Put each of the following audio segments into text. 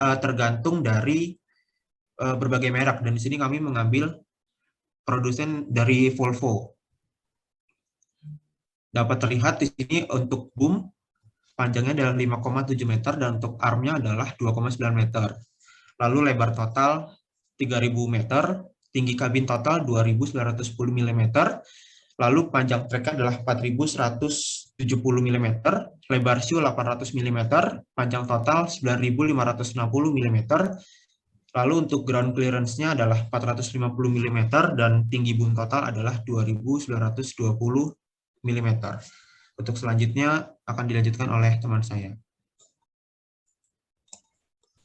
tergantung dari berbagai merek, dan di sini kami mengambil produsen dari Volvo. Dapat terlihat di sini untuk boom panjangnya adalah 5,7 meter dan untuk armnya adalah 2,9 meter. Lalu lebar total 3.000 meter, tinggi kabin total 2.910 mm, lalu panjang trek adalah 4.170 mm, lebar siu 800 mm, panjang total 9.560 mm, lalu untuk ground clearance-nya adalah 450 mm, dan tinggi boom total adalah 2.920 mm. Untuk selanjutnya akan dilanjutkan oleh teman saya.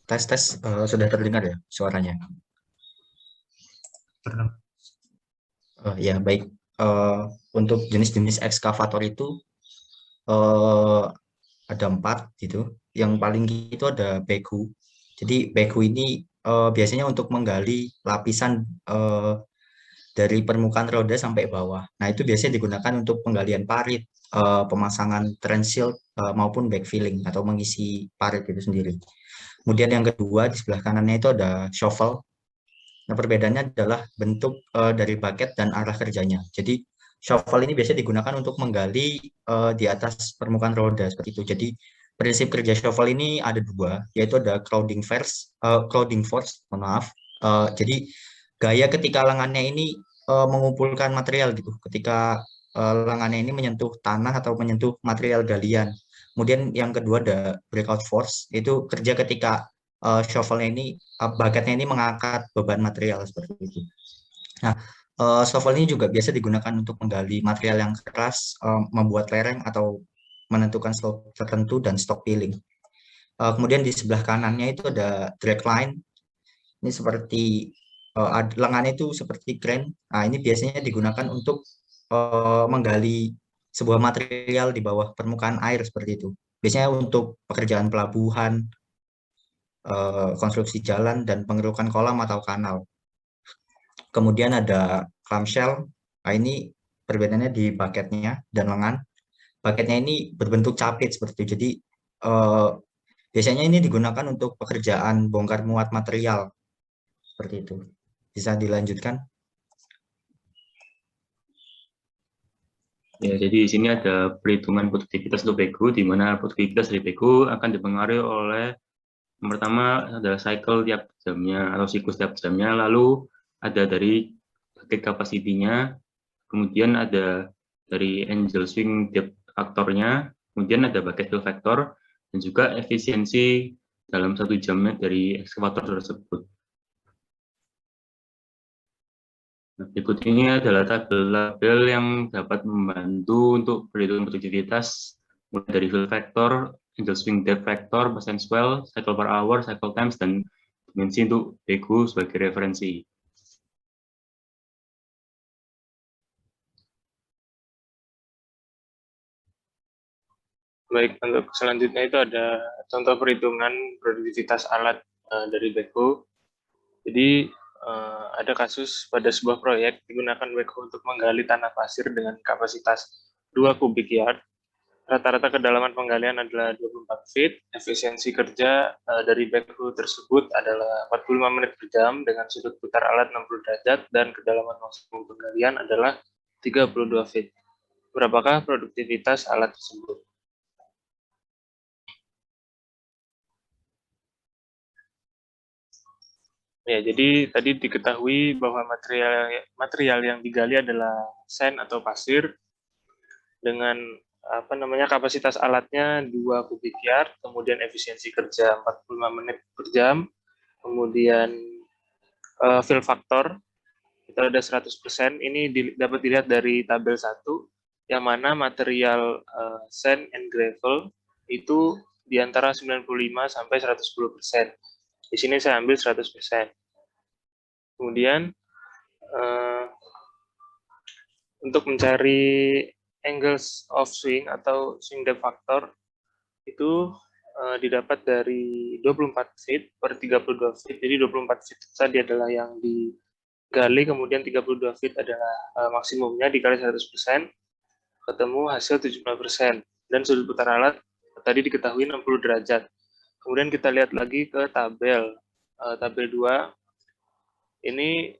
Tes, sudah terdengar ya suaranya? Ya, baik. Untuk jenis-jenis ekskavator itu ada 4 gitu. Yang paling itu ada backhoe. Jadi backhoe ini biasanya untuk menggali lapisan dari permukaan roda sampai bawah. Nah, itu biasanya digunakan untuk penggalian parit, pemasangan trench maupun backfilling atau mengisi parit itu sendiri. Kemudian yang kedua di sebelah kanannya itu ada shovel. Nah, perbedaannya adalah bentuk dari bucket dan arah kerjanya. Jadi shovel ini biasanya digunakan untuk menggali di atas permukaan roda seperti itu. Jadi prinsip kerja shovel ini ada 2, yaitu ada crowding force, mohon maaf. Jadi gaya ketika lengannya ini mengumpulkan material gitu. Ketika lengannya ini menyentuh tanah atau menyentuh material galian. Kemudian yang kedua ada breakout force, itu kerja ketika shovelnya ini, bucketnya ini mengangkat beban material seperti itu. Nah, shovel ini juga biasa digunakan untuk menggali material yang keras, membuat lereng atau menentukan slope tertentu dan stock peeling. Kemudian di sebelah kanannya itu ada drag line. Ini seperti lengannya itu seperti crane. Nah, ini biasanya digunakan untuk menggali sebuah material di bawah permukaan air seperti itu. Biasanya untuk pekerjaan pelabuhan, konstruksi jalan, dan pengerukan kolam atau kanal. Kemudian ada clamshell. Nah, ini perbedaannya di bucketnya dan lengan. Bucketnya ini berbentuk capit seperti itu. Jadi biasanya ini digunakan untuk pekerjaan bongkar muat material seperti itu. Bisa dilanjutkan? Ya, jadi di sini ada perhitungan produktivitas untuk backhoe, di mana produktivitas dari backhoe akan dipengaruhi oleh yang pertama adalah cycle tiap jamnya atau siklus tiap jamnya, lalu ada dari bucket capacity-nya, kemudian ada dari angel swing depth faktornya, kemudian ada bucket fill factor, dan juga efisiensi dalam 1 jamnya dari ekskavator tersebut. Nah, berikut ini adalah tabel-tabel yang dapat membantu untuk perhitungan produktivitas mulai dari fill factor, angel swing depth factor, percent swell, cycle per hour, cycle times, dan dimensi untuk backhoe sebagai referensi. Baik, untuk selanjutnya itu ada contoh perhitungan produktivitas alat dari backhoe. Jadi ada kasus pada sebuah proyek digunakan backhoe untuk menggali tanah pasir dengan kapasitas 2 kubik yard. Rata-rata kedalaman penggalian adalah 24 feet. Efisiensi kerja dari backhoe tersebut adalah 45 menit per jam dengan sudut putar alat 60 derajat dan kedalaman maksimum penggalian adalah 32 feet. Berapakah produktivitas alat tersebut? Ya, jadi tadi diketahui bahwa material yang digali adalah sand atau pasir dengan kapasitas alatnya 2 kubik yard, kemudian efisiensi kerja 45 menit per jam, kemudian fill factor itu ada 100%. Ini dapat dilihat dari tabel 1 yang mana material sand and gravel itu di antara 95 sampai 110%. Di sini saya ambil 100%. Kemudian untuk mencari angles of swing atau swing depth factor itu didapat dari 24 feet per 32 feet. Jadi 24 feet tadi adalah yang digali, kemudian 32 feet adalah maksimumnya dikali 100%, ketemu hasil 75%. Dan sudut putar alat tadi diketahui 60 derajat. Kemudian kita lihat lagi ke tabel. Tabel 2, ini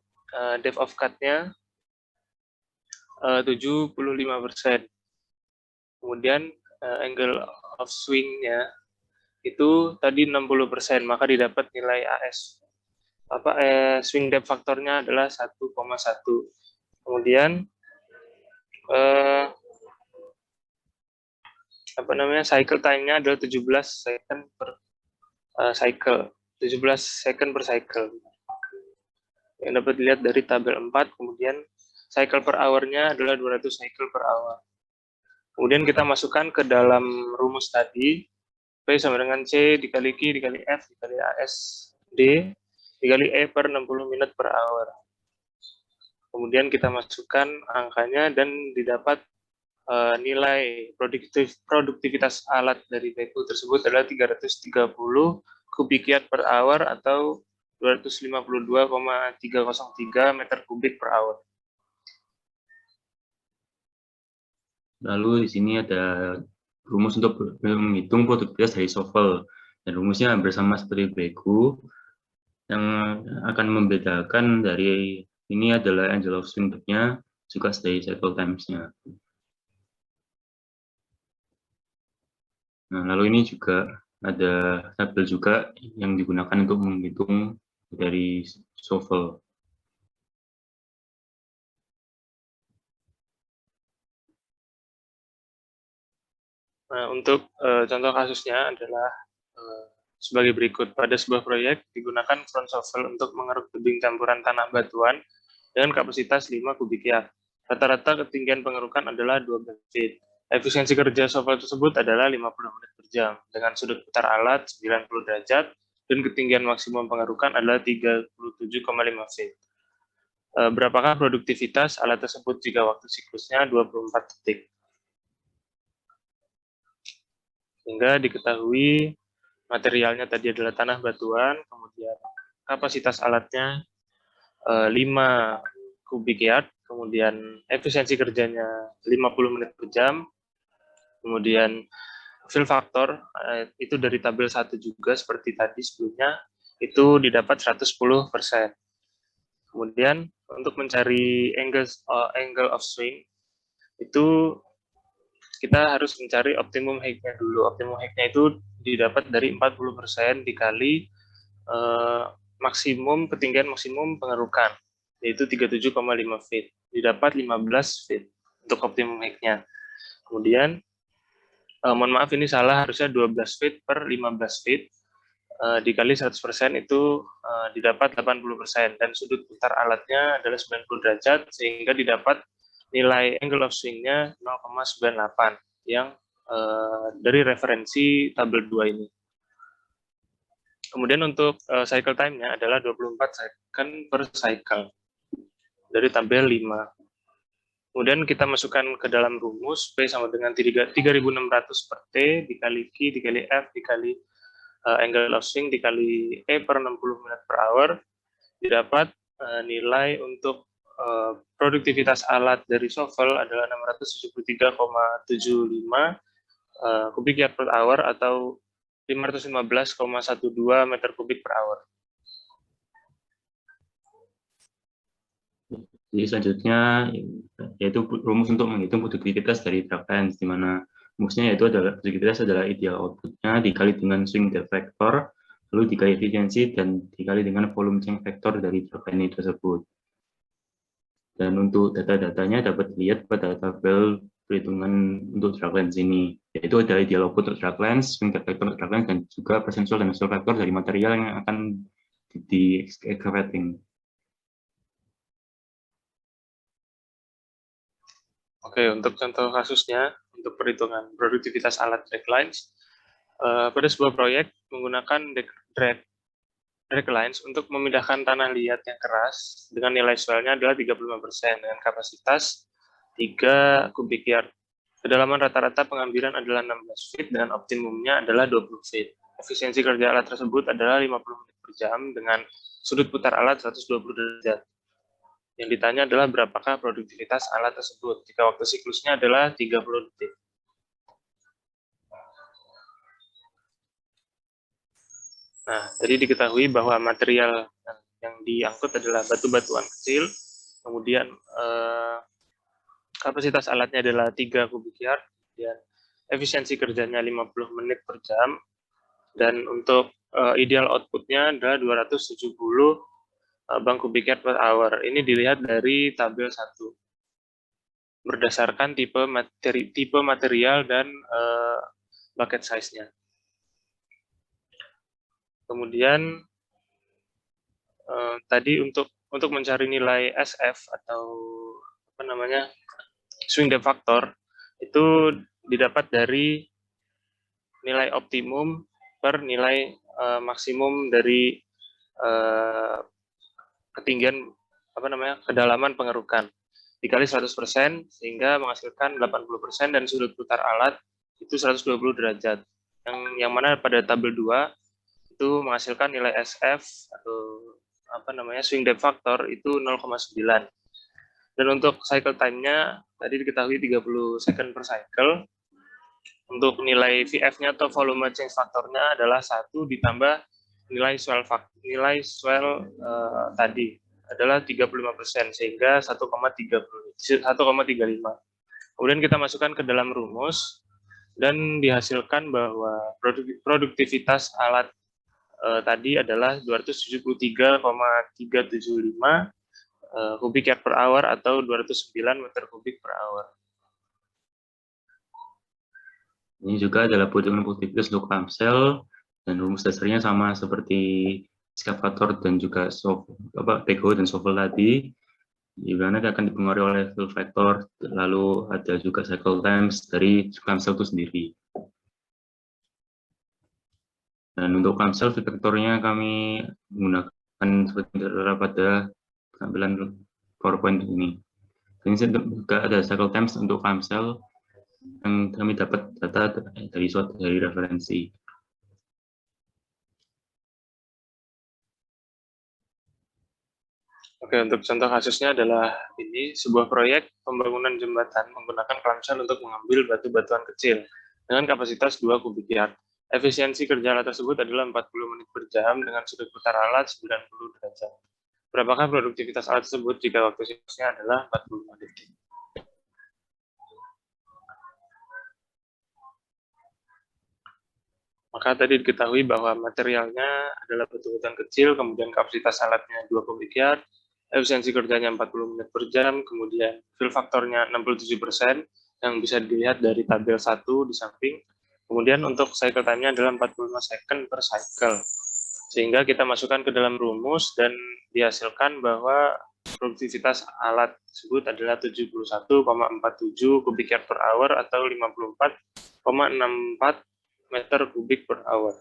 depth of cut-nya 75%. Kemudian angle of swing-nya itu tadi 60%, maka didapat nilai AS. Swing depth faktornya adalah 1,1. Kemudian cycle time-nya adalah 17 second per cycle. 17 second per cycle. Yang dapat dilihat dari tabel 4, kemudian cycle per hour-nya adalah 200 cycle per hour. Kemudian kita masukkan ke dalam rumus tadi, P sama dengan C dikali Q dikali F dikali AS D dikali E per 60 menit per hour. Kemudian kita masukkan angkanya dan didapat nilai produktivitas alat dari BQ tersebut adalah 330 kubik yard per hour atau 252,303 meter kubik per hour. Lalu di sini ada rumus untuk menghitung produktivitas dari shovel. Dan rumusnya hampir sama seperti BQ. Yang akan membedakan dari ini adalah angle of swing-nya, juga dari cycle times-nya. Nah, lalu ini juga ada tabel juga yang digunakan untuk menghitung dari shovel. Nah, untuk contoh kasusnya adalah sebagai berikut. Pada sebuah proyek digunakan front shovel untuk mengeruk tebing campuran tanah batuan dengan kapasitas 5 kubik yard. Rata-rata ketinggian pengerukan adalah 12 feet. Efisiensi kerja shovel tersebut adalah 50 menit per jam dengan sudut putar alat 90 derajat dan ketinggian maksimum pengerukan adalah 37,5 feet. Berapakah produktivitas alat tersebut jika waktu siklusnya 24 detik? Sehingga diketahui materialnya tadi adalah tanah batuan, kemudian kapasitas alatnya 5 kubik yard, kemudian efisiensi kerjanya 50 menit per jam, kemudian fill factor itu dari tabel 1 juga seperti tadi sebelumnya, itu didapat 110%. Kemudian untuk mencari angle of swing, itu kita harus mencari optimum height-nya dulu. Optimum height-nya itu didapat dari 40% dikali ketinggian maksimum pengerukan, yaitu 37,5 feet. Didapat 15 feet untuk optimum height-nya. Kemudian, mohon maaf ini salah, harusnya 12 feet per 15 feet. Dikali 100% itu didapat 80%. Dan sudut putar alatnya adalah 90 derajat, sehingga didapat nilai angle of swing-nya 0,98 yang dari referensi tabel 2 ini. Kemudian untuk cycle time-nya adalah 24 second per cycle dari tabel 5. Kemudian kita masukkan ke dalam rumus P sama dengan 3.600 per T dikali Q dikali F dikali angle of swing dikali E per 60 menit per hour, didapat nilai untuk produktivitas alat dari shovel adalah 673,75 kubik yard per hour atau 515,12 meter kubik per hour. Jadi selanjutnya yaitu rumus untuk menghitung produktivitas dari truck lines, di mana rumusnya yaitu adalah produktivitas adalah ideal output-nya dikali dengan swing depth factor, lalu dikali efisiensi dan dikali dengan volume change factor dari truck line tersebut. Dan untuk data-datanya dapat dilihat pada tabel perhitungan untuk truck lines ini, yaitu ada ideal output untuk truck lines, swing depth factor untuk truck lines, dan juga percentual dan actual factor dari material yang akan di excavating. Oke, untuk contoh kasusnya, untuk perhitungan produktivitas alat drag lines, pada sebuah proyek menggunakan drag lines untuk memindahkan tanah liat yang keras dengan nilai swell-nya adalah 35% dengan kapasitas 3 kubik yard. Kedalaman rata-rata pengambilan adalah 16 feet dan optimumnya adalah 20 feet. Efisiensi kerja alat tersebut adalah 50 menit per jam dengan sudut putar alat 120 derajat. Yang ditanya adalah berapakah produktivitas alat tersebut jika waktu siklusnya adalah 30 detik. Nah, tadi diketahui bahwa material yang diangkut adalah batu-batuan kecil, kemudian kapasitas alatnya adalah 3 kubik yard, dan efisiensi kerjanya 50 menit per jam, dan untuk ideal outputnya adalah 270 bang kubik yard per hour. Ini dilihat dari tabel 1 berdasarkan tipe material dan bucket size-nya. Kemudian tadi untuk mencari nilai SF atau apa namanya swing depth factor itu didapat dari nilai optimum per nilai maksimum dari ketinggian kedalaman pengerukan dikali 100% sehingga menghasilkan 80% dan sudut putar alat itu 120 derajat. Yang mana pada tabel 2 itu menghasilkan nilai SF atau swing depth factor itu 0,9. Dan untuk cycle time-nya tadi diketahui 30 second per cycle. Untuk nilai VF-nya atau volume change factor-nya adalah 1 ditambah nilai swell tadi adalah 35% sehingga 1,35. Kemudian kita masukkan ke dalam rumus dan dihasilkan bahwa produktivitas alat tadi adalah 273,375 kubik yard per hour atau 209 meter kubik per hour. Ini juga adalah perhitungan produktivitas untuk Amsel, dan rumus dasarnya sama seperti excavator dan juga backhoe dan shovel tadi, di mana akan dipengaruhi oleh fill factor, lalu ada juga cycle times dari Amsel itu sendiri. Dan untuk Amsel fill factornya kami menggunakan seperti pada tampilan PowerPoint ini. Ini juga ada cycle times untuk Amsel yang kami dapat data dari referensi. Oke, untuk contoh kasusnya adalah ini sebuah proyek pembangunan jembatan menggunakan clamshell untuk mengambil batu-batuan kecil dengan kapasitas 2 kubik yard. Efisiensi kerja alat tersebut adalah 40 menit per jam dengan sudut putar alat 90 derajat. Berapakah produktivitas alat tersebut jika waktu siklusnya adalah 45 detik? Maka tadi diketahui bahwa materialnya adalah batu-batuan kecil, kemudian kapasitas alatnya 2 kubik yard, efisiensi kerjanya 40 menit per jam, kemudian fill faktornya 67% yang bisa dilihat dari tabel 1 di samping. Kemudian untuk cycle time-nya adalah 45 second per cycle. Sehingga kita masukkan ke dalam rumus dan dihasilkan bahwa produktivitas alat tersebut adalah 71,47 kubik yard per hour atau 54,64 meter kubik per hour.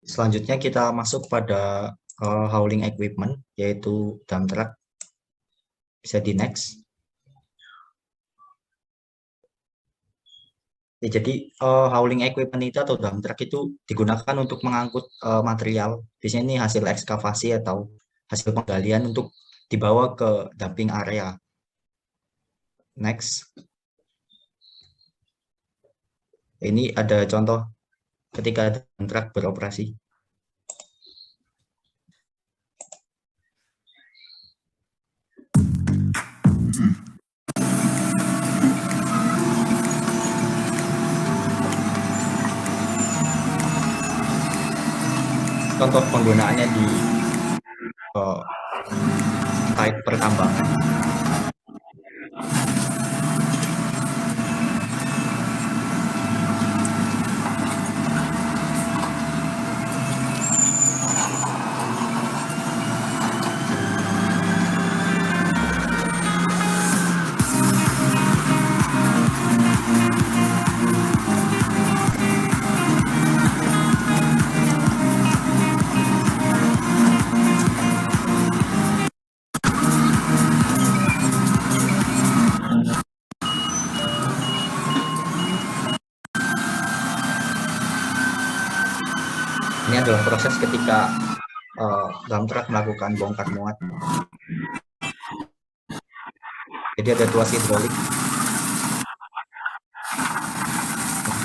Selanjutnya kita masuk pada hauling equipment, yaitu dump truck. Bisa di next. Ya, jadi hauling equipment itu atau dump truck itu digunakan untuk mengangkut material. Biasanya ini hasil ekskavasi atau hasil penggalian untuk dibawa ke dumping area. Next. Ini ada contoh ketika dump truck beroperasi. Contoh penggunaannya di site pertambangan. Ini adalah proses ketika dump truck melakukan bongkar muat. Jadi ada tuas hidrolik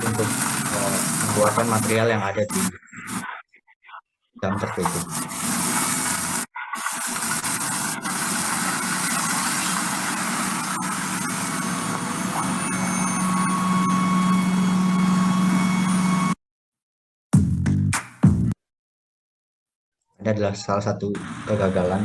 untuk mengeluarkan material yang ada di dump truck itu. Ini adalah salah satu kegagalan.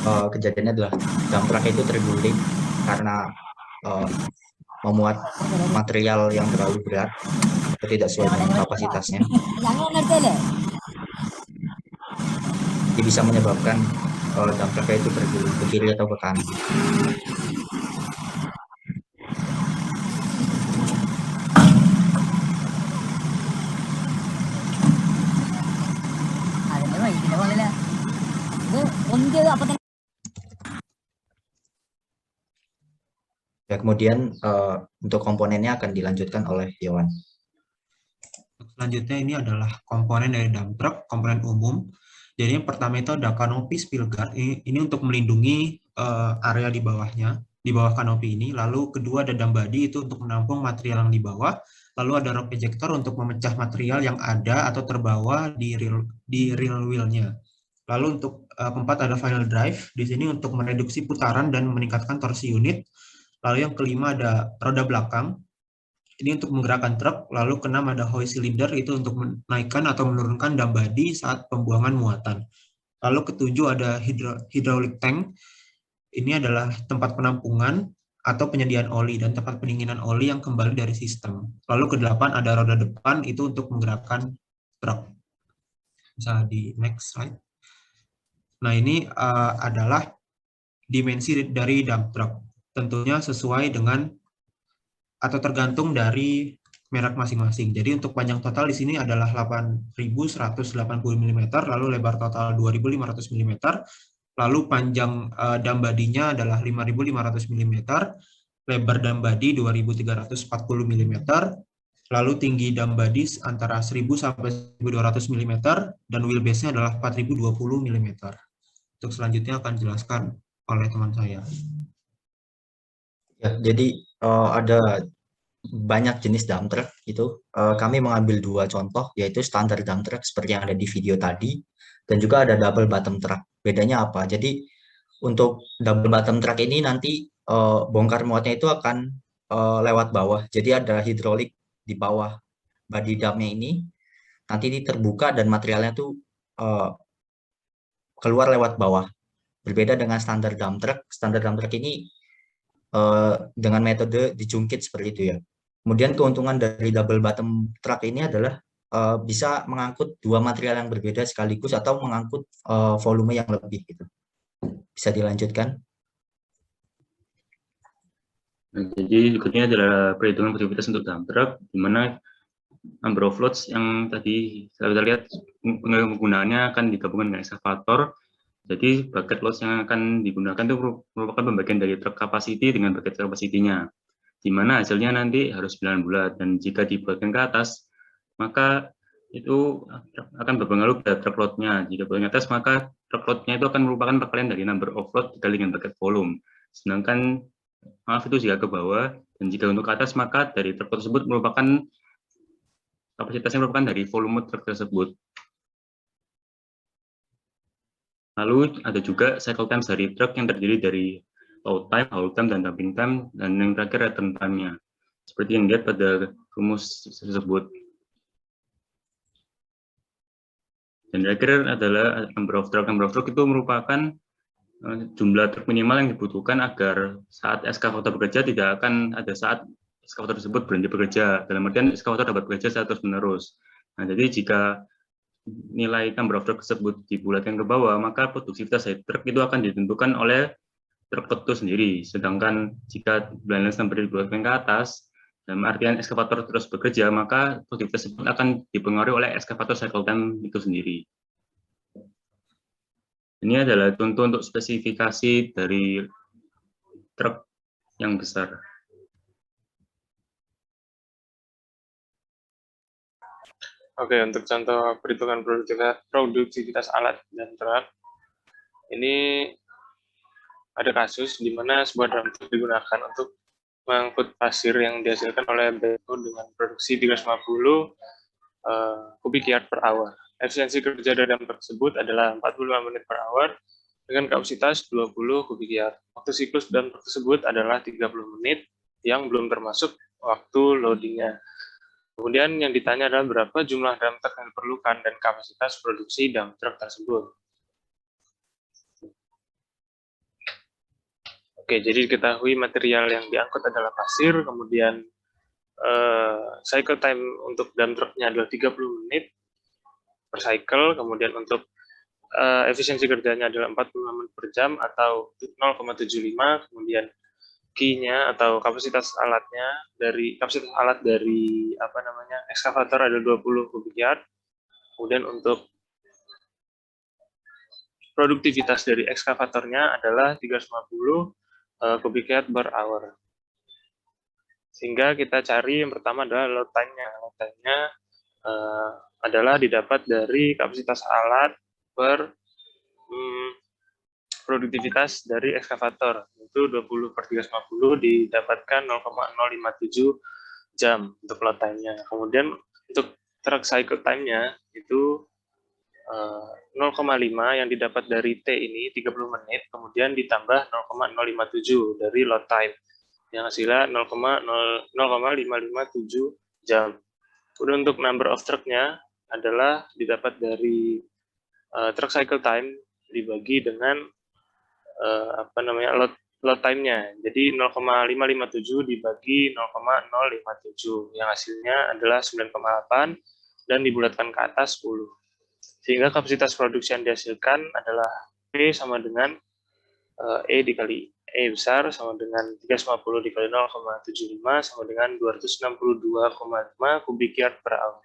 Kejadiannya adalah dump truck itu terguling karena memuat material yang terlalu berat atau tidak sesuai dengan kapasitasnya. Jadi bisa menyebabkan dump truck itu terguling ke kiri atau ke kanan. Ya, kemudian untuk komponennya akan dilanjutkan oleh Yowan. Selanjutnya ini adalah komponen dari dump truck, komponen umum. Jadi yang pertama itu ada kanopi spill guard. Ini untuk melindungi area di bawahnya, di bawah kanopi ini. Lalu kedua ada dump body itu untuk menampung material yang di bawah. Lalu ada rope ejector untuk memecah material yang ada atau terbawa di reel wheel-nya. Lalu untuk keempat ada final drive. Di sini untuk mereduksi putaran dan meningkatkan torsi unit. Lalu yang kelima ada roda belakang. Ini untuk menggerakkan truk. Lalu keenam ada hoist cylinder, itu untuk menaikkan atau menurunkan dump body saat pembuangan muatan. Lalu ketujuh ada hydraulic tank. Ini adalah tempat penampungan atau penyediaan oli dan tempat pendinginan oli yang kembali dari sistem. Lalu kedelapan ada roda depan, itu untuk menggerakkan truk. Bisa di next slide. Nah, ini adalah dimensi dari dump truck. Tentunya sesuai dengan atau tergantung dari merek masing-masing. Jadi untuk panjang total di sini adalah 8.180 mm, lalu lebar total 2.500 mm, lalu panjang dump body-nya adalah 5.500 mm, lebar dump body 2.340 mm, lalu tinggi dump body antara 1.000 sampai 1.200 mm, dan wheelbase-nya adalah 4.020 mm. Untuk selanjutnya akan dijelaskan oleh teman saya. Ya, jadi ada banyak jenis dump truck itu. Kami mengambil dua contoh, yaitu standar dump truck seperti yang ada di video tadi, dan juga ada double bottom truck. Bedanya apa? Jadi untuk double bottom truck ini nanti bongkar muatnya itu akan lewat bawah. Jadi ada hidrolik di bawah body dumpnya ini. Nanti ini terbuka dan materialnya tuh keluar lewat bawah. Berbeda dengan standar dump truck. Standar dump truck ini dengan metode dijungkit seperti itu ya. Kemudian keuntungan dari double bottom truck ini adalah bisa mengangkut dua material yang berbeda sekaligus atau mengangkut volume yang lebih gitu. Bisa dilanjutkan. Nah, jadi berikutnya adalah perhitungan produktivitas untuk dump truck, di mana number of loads yang tadi kita lihat penggunaannya akan digabungkan dengan ekskavator. Jadi bucket loads yang akan digunakan itu merupakan pembagian dari truck capacity dengan bucket capacity-nya, di mana hasilnya nanti harus 9 bulat, dan jika dibuatkan ke atas, maka itu akan berpengaruh pada truck load-nya. Jika buatkan ke atas, maka truck load-nya itu akan merupakan perkalian dari number of load dikali dengan bucket volume. Sedangkan, maaf, itu jika ke bawah, dan jika untuk ke atas, maka dari truck tersebut merupakan kapasitasnya merupakan dari volume truk tersebut. Lalu ada juga cycle time dari truk yang terdiri dari load time, hold time, dan dumping time, dan yang terakhir return time-nya. Seperti yang dilihat pada rumus tersebut. Dan terakhir adalah number of truck. Number of truck itu merupakan jumlah truk minimal yang dibutuhkan agar saat ekskavator bekerja tidak akan ada saat ekskavator tersebut berhenti bekerja. Dalam artian ekskavator dapat bekerja secara terus-menerus. Nah, jadi jika nilai number of truck tersebut dibulatkan ke bawah, maka produktivitas dari truk itu akan ditentukan oleh truk itu sendiri. Sedangkan jika balance number dibulatkan ke atas, dalam artian ekskavator terus bekerja, maka produktivitas tersebut akan dipengaruhi oleh ekskavator cycle time itu sendiri. Ini adalah contoh untuk spesifikasi dari truk yang besar. Oke, untuk contoh perhitungan produktivitas alat dan truk, ini ada kasus di mana sebuah drum truk digunakan untuk mengangkut pasir yang dihasilkan oleh backhoe dengan produksi 350 kubik yard per hour. Efisiensi kerja dari drum tersebut adalah 45 menit per hour dengan kapasitas 20 kubik yard. Waktu siklus drum tersebut adalah 30 menit yang belum termasuk waktu loadingnya. Kemudian yang ditanya adalah berapa jumlah dump truck yang diperlukan dan kapasitas produksi dump truck tersebut. Oke, jadi diketahui material yang diangkut adalah pasir, kemudian cycle time untuk dump truck-nya adalah 30 menit per cycle, kemudian untuk efisiensi kerjanya adalah 45 menit per jam atau 0,75, kemudian Q-nya atau kapasitas alat dari ekskavator ada 20 kubik yard. Kemudian untuk produktivitas dari ekskavatornya adalah 350 kubik yard per hour. Sehingga kita cari yang pertama adalah load time-nya. Load time-nya adalah didapat dari kapasitas alat per produktivitas dari ekskavator, itu 20 per 350 didapatkan 0,057 jam untuk load time-nya. Kemudian untuk truck cycle time-nya itu 0,5 yang didapat dari T ini 30 menit, kemudian ditambah 0,057 dari load time, yang hasilnya 0,0557 jam. Kemudian untuk number of truck-nya adalah didapat dari truck cycle time dibagi dengan load time-nya. Jadi 0,557 dibagi 0,057 yang hasilnya adalah 9,8 dan dibulatkan ke atas 10. Sehingga kapasitas produksi yang dihasilkan adalah P sama dengan E dikali E besar sama dengan 350 dikali 0,75 sama dengan 262,5 kubik yard per hour.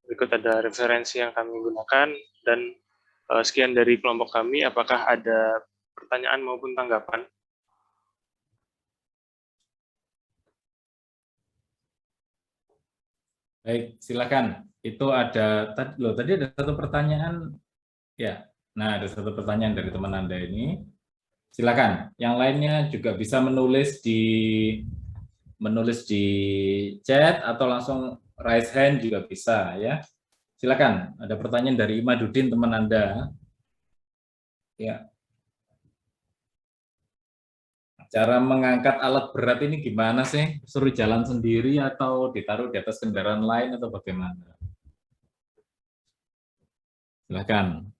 Berikut ada referensi yang kami gunakan, dan sekian dari kelompok kami. Apakah ada pertanyaan maupun tanggapan? Baik, silakan. Itu ada tadi ada satu pertanyaan ya. Nah, ada satu pertanyaan dari teman Anda ini. Silakan. Yang lainnya juga bisa menulis di chat atau langsung raise hand juga bisa ya. Silakan. Ada pertanyaan dari Imadudin teman Anda. Ya. Cara mengangkat alat berat ini gimana sih? Suruh jalan sendiri atau ditaruh di atas kendaraan lain atau bagaimana? Silakan.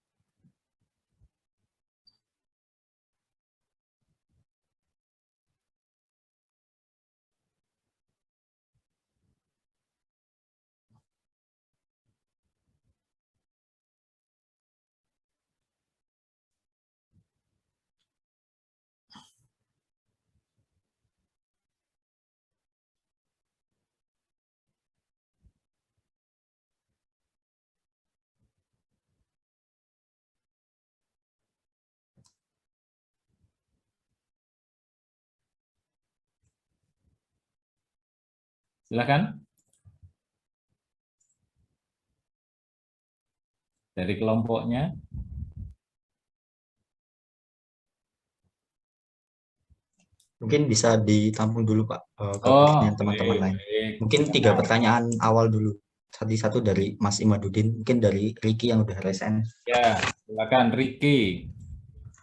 Silakan. Dari kelompoknya. Mungkin bisa ditampung dulu Pak ke pertanyaan teman-teman lain. Mungkin 3 pertanyaan awal dulu. Satu-satu dari Mas Imadudin, mungkin dari Ricky yang udah resen. Ya, silakan Ricky.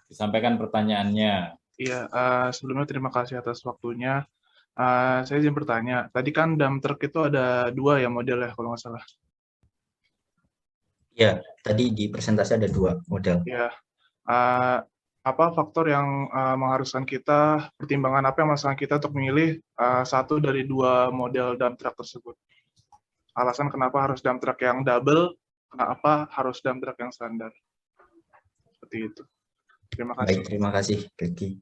Disampaikan pertanyaannya. Iya, sebelumnya terima kasih atas waktunya. Saya izin bertanya, tadi kan dump truck itu ada 2 ya modelnya kalau nggak salah. Ya, tadi di presentasi ada 2 model. Ya, apa faktor yang mengharuskan kita, pertimbangan apa yang mengharuskan kita untuk memilih satu dari 2 model dump truck tersebut? Alasan kenapa harus dump truck yang double, kenapa harus dump truck yang standar? Seperti itu. Terima kasih. Baik, terima kasih Ricky.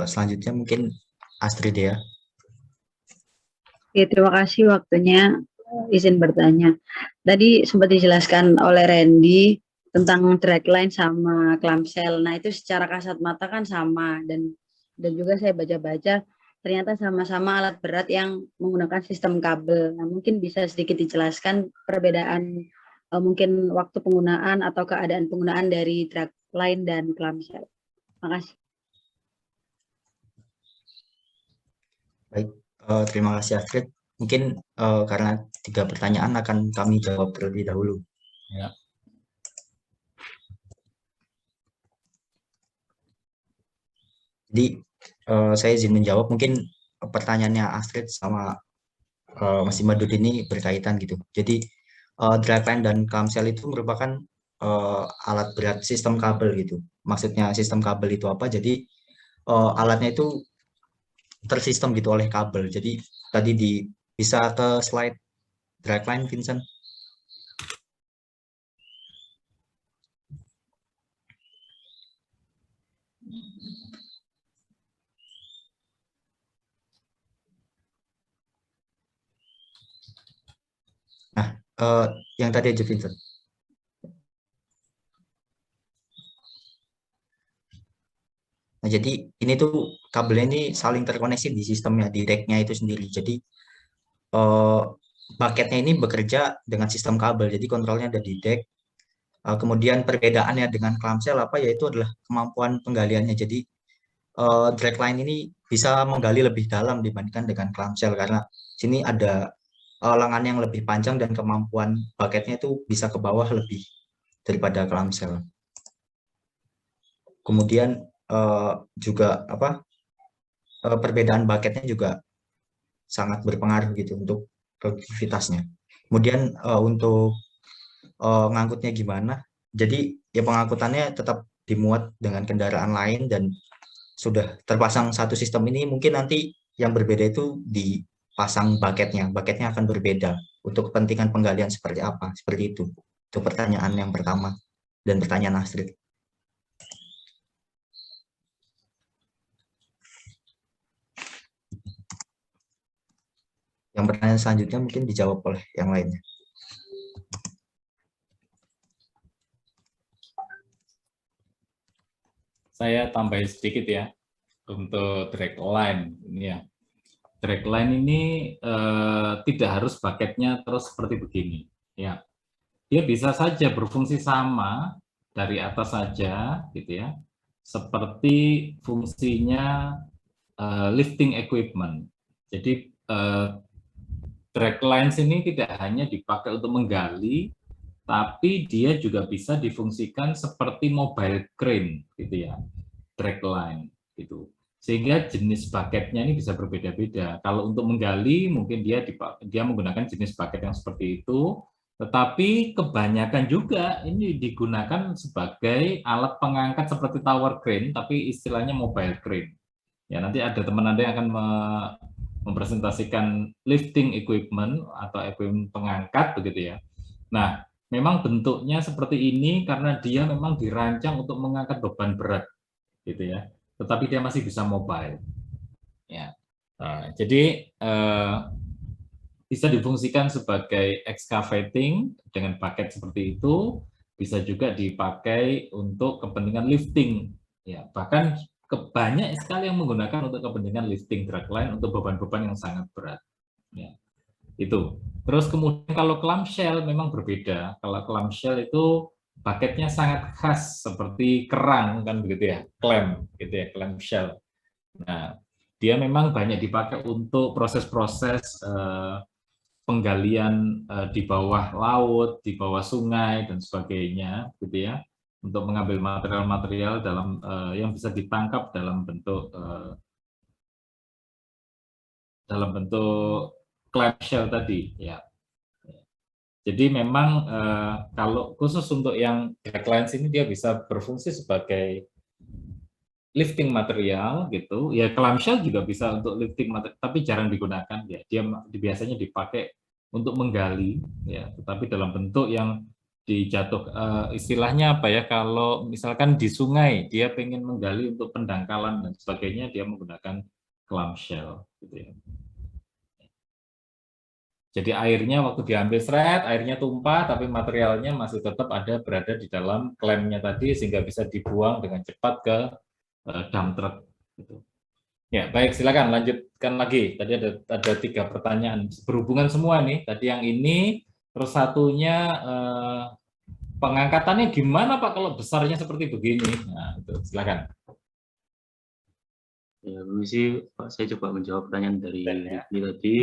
Selanjutnya mungkin Astrid ya. Oke, terima kasih waktunya. Izin bertanya. Tadi sempat dijelaskan oleh Randy tentang dragline sama clamshell. Nah, itu secara kasat mata kan sama, dan juga saya baca-baca ternyata sama-sama alat berat yang menggunakan sistem kabel. Nah, mungkin bisa sedikit dijelaskan perbedaan mungkin waktu penggunaan atau keadaan penggunaan dari dragline dan clamshell. Makasih. Baik, terima kasih Astrid. Mungkin karena 3 pertanyaan akan kami jawab terlebih dahulu. Ya. Jadi saya izin menjawab, mungkin pertanyaannya Astrid sama Mas Imadud ini berkaitan gitu. Jadi dragline dan clamshell itu merupakan alat berat sistem kabel gitu. Maksudnya sistem kabel itu apa? Jadi alatnya itu tersistem gitu oleh kabel. Jadi tadi bisa ke slide dragline, Vincent. Nah, yang tadi aja Vincent. Nah, jadi ini tuh kabelnya ini saling terkoneksi di sistemnya, di rack-nya itu sendiri. Jadi bucketnya ini bekerja dengan sistem kabel, jadi kontrolnya ada di deck. Kemudian perbedaannya dengan clamshell apa, yaitu adalah kemampuan penggaliannya. Jadi dragline ini bisa menggali lebih dalam dibandingkan dengan clamshell, karena sini ada lengan yang lebih panjang dan kemampuan bucketnya itu bisa ke bawah lebih daripada clamshell. Kemudian juga perbedaan bucketnya juga sangat berpengaruh gitu untuk produktivitasnya. Kemudian untuk ngangkutnya gimana? Jadi ya pengangkutannya tetap dimuat dengan kendaraan lain dan sudah terpasang satu sistem ini. Mungkin nanti yang berbeda itu dipasang bucketnya. Bucketnya akan berbeda untuk kepentingan penggalian seperti apa? Seperti itu. Itu pertanyaan yang pertama dan pertanyaan Astrid. Yang pertanyaan selanjutnya mungkin dijawab oleh yang lainnya. Saya tambahin sedikit ya untuk dragline ini ya. Dragline ini tidak harus bucketnya terus seperti begini ya. Dia bisa saja berfungsi sama dari atas saja gitu ya. Seperti fungsinya lifting equipment. Jadi draglines ini tidak hanya dipakai untuk menggali, tapi dia juga bisa difungsikan seperti mobile crane gitu ya, dragline gitu. Sehingga jenis bucketnya ini bisa berbeda-beda. Kalau untuk menggali mungkin dia menggunakan jenis bucket yang seperti itu, tetapi kebanyakan juga ini digunakan sebagai alat pengangkat seperti tower crane, tapi istilahnya mobile crane. Ya, nanti ada teman Anda yang akan mempresentasikan lifting equipment atau equipment pengangkat begitu ya. Nah, memang bentuknya seperti ini karena dia memang dirancang untuk mengangkat beban berat gitu ya. Tetapi dia masih bisa mobile. Ya. Nah, jadi bisa difungsikan sebagai excavating dengan bucket seperti itu, bisa juga dipakai untuk kepentingan lifting. Ya, bahkan banyak sekali yang menggunakan untuk kepentingan lifting dragline untuk beban-beban yang sangat berat. Ya, itu. Terus kemudian kalau clamshell memang berbeda. Kalau clamshell itu bucketnya sangat khas seperti kerang kan begitu ya, clam gitu ya, clamshell. Nah, dia memang banyak dipakai untuk proses-proses penggalian di bawah laut, di bawah sungai dan sebagainya, gitu ya, untuk mengambil material-material dalam yang bisa ditangkap dalam bentuk clamshell tadi, ya. Jadi memang kalau khusus untuk yang draglines ini dia bisa berfungsi sebagai lifting material gitu, ya clamshell juga bisa untuk lifting material, tapi jarang digunakan ya. Dia biasanya dipakai untuk menggali ya, tetapi dalam bentuk yang dijatuh istilahnya apa ya, kalau misalkan di sungai dia pengen menggali untuk pendangkalan dan sebagainya, dia menggunakan clamshell gitu ya. Jadi airnya waktu diambil seret, airnya tumpah, tapi materialnya masih tetap berada di dalam klemnya tadi, sehingga bisa dibuang dengan cepat ke dump truck. Gitu. Ya, baik, silakan lanjutkan lagi. Tadi ada 3 pertanyaan berhubungan semua nih. Tadi yang ini, terus satunya pengangkatannya gimana Pak kalau besarnya seperti begini? Nah, itu silakan. Ya, permisi Pak, saya coba menjawab pertanyaan dari Rifki tadi.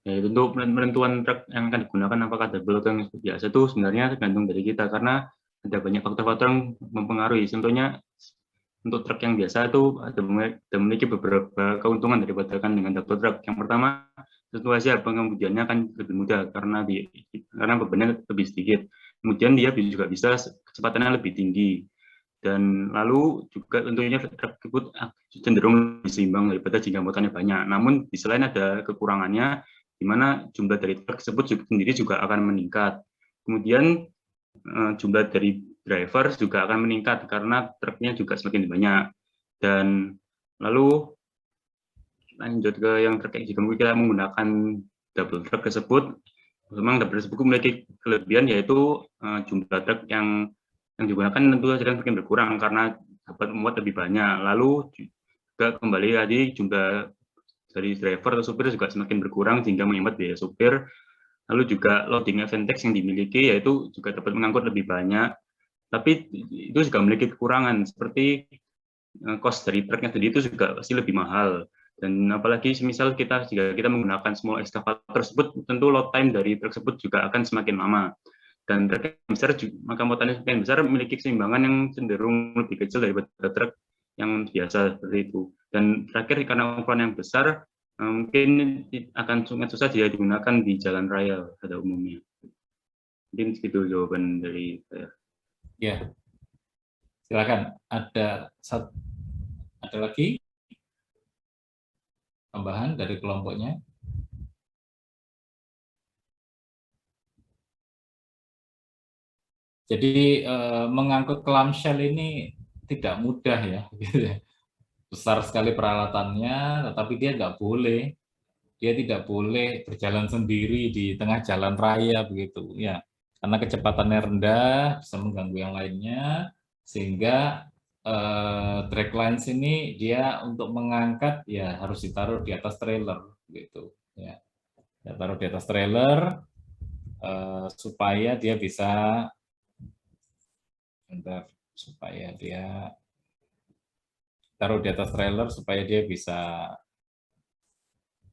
Ya, untuk penentuan truk yang akan digunakan apakah double atau yang biasa itu sebenarnya tergantung dari kita, karena ada banyak faktor-faktor yang mempengaruhi. Contohnya untuk truk yang biasa itu ada memiliki beberapa keuntungan daripada dengan double truck. Yang pertama, tentu saja pengemudiannya akan lebih mudah karena bebannya lebih sedikit. Kemudian dia juga bisa kecepatannya lebih tinggi. Dan lalu juga tentunya truk tersebut cenderung lebih seimbang daripada jika muatannya banyak. Namun di selain ada kekurangannya, di mana jumlah dari truk tersebut sendiri juga akan meningkat. Kemudian jumlah dari driver juga akan meningkat karena truknya juga semakin banyak. Dan lalu lanjut ke yang terkait jika kita menggunakan double truck tersebut, memang double tersebut memiliki kelebihan yaitu jumlah truk yang digunakan tentu saja semakin berkurang karena dapat memuat lebih banyak. Lalu juga kembali tadi jumlah dari driver atau supir juga semakin berkurang sehingga menghemat biaya supir. Lalu juga loading Aventex yang dimiliki yaitu juga dapat mengangkut lebih banyak. Tapi itu juga memiliki kekurangan seperti cost dari truknya tadi itu juga pasti lebih mahal. Dan apalagi semisal jika kita menggunakan small excavator tersebut, tentu load time dari truk tersebut juga akan semakin lama. Dan truk yang besar, maka muatannya semakin besar memiliki keseimbangan yang cenderung lebih kecil daripada truk yang biasa seperti itu. Dan terakhir karena ukuran yang besar, mungkin akan sangat susah jika digunakan di jalan raya pada umumnya. Mungkin segitu jawaban dari saya. Ya, silakan. Ada lagi tambahan dari kelompoknya? Jadi mengangkut clamshell ini tidak mudah ya, besar sekali peralatannya, tetapi dia tidak boleh berjalan sendiri di tengah jalan raya begitu ya, karena kecepatannya rendah bisa mengganggu yang lainnya, sehingga drag lines ini dia untuk mengangkat ya harus ditaruh di atas trailer gitu ya, taruh di atas trailer supaya dia bisa taruh di atas trailer supaya dia bisa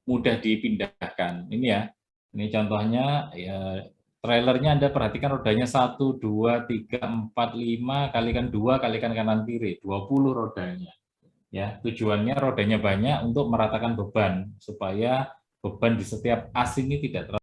mudah dipindahkan. Ini ya, ini contohnya ya, trailernya Anda perhatikan rodanya 1, 2, 3, 4, 5, kalikan 2, kalikan kanan kiri, 20 rodanya. Ya, tujuannya rodanya banyak untuk meratakan beban supaya beban di setiap as ini tidak terlalu